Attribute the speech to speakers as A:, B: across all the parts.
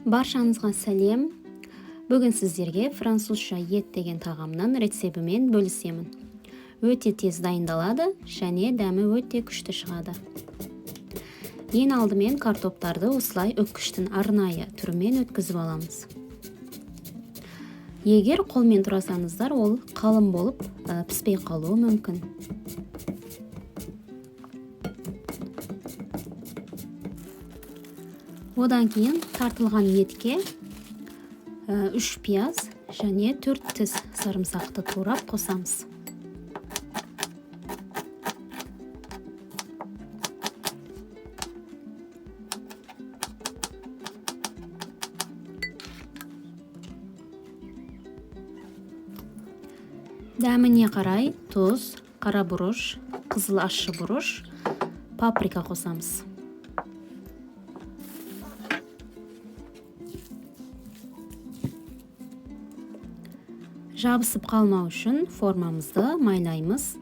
A: Баршаңызға сәлем. Бүгін сіздерге французша ет деген тағамның рецебімен бөлісемін. Өте тез дайындалады, және дәмі өте күшті шығады. Ең алдымен картоптарды осылай өткіштің арнайы түрімен өткізіп аламыз. Егер қолмен тұрасаңыздар, ол қалың болып піспей қалуы мүмкін. Одан кейін тартылған етке 3 пияз және 4 тіс сарымсақты турап қосамыз. Дәміне қарай тұз, қара бұрыш, қызыл ащы бұрыш, паприка қосамыз. Жабысып қалмау үшін формамызды майлаймыз.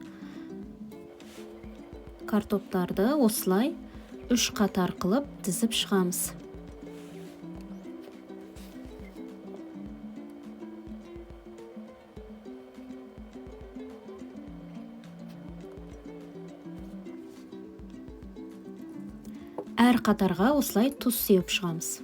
A: Картоптарды осылай 3 қатар қылып тізіп шығамыз. Әр қатарға осылай тұз сеуіп шығамыз.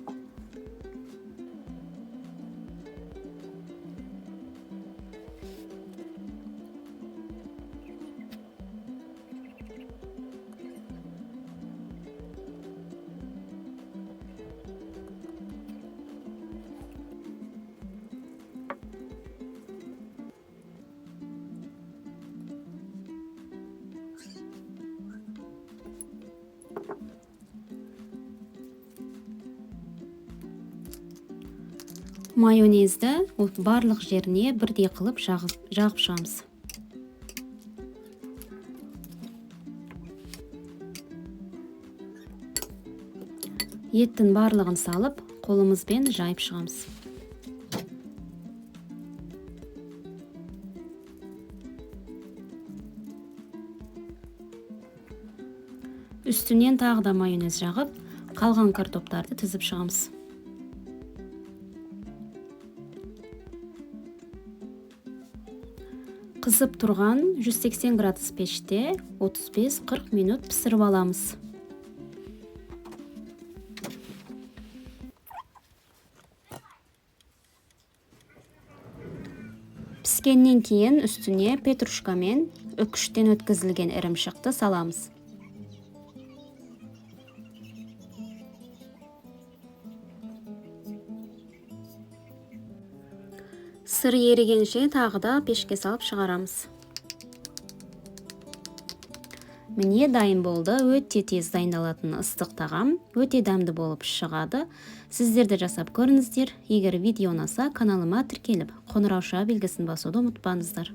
A: Майонезді барлық жеріне бірдей қылып жағып шығамыз. Еттің барлығын салып, қолымызбен жайып шығамыз. Үстінен тағы да майонез жағып, қалған картоптарды тізіп шығамыз. Қызып тұрған 180 градус пеште 35-40 минут пісіріп аламыз. Піскеннен кейін үстіне петрушка мен үкіштен өткізілген ірімшікті саламыз. Сыр ерігенше тағы да пешке салып шығарамыз. Міне дайын болды. Өте тез дайындалатын ыстық тағам, өте дәмді болып шығады. Сіздер де жасап көріңіздер. Егер видео ұнаса, каналыма тіркеліп, қоңырау белгісін басуды ұмытпаңыздар.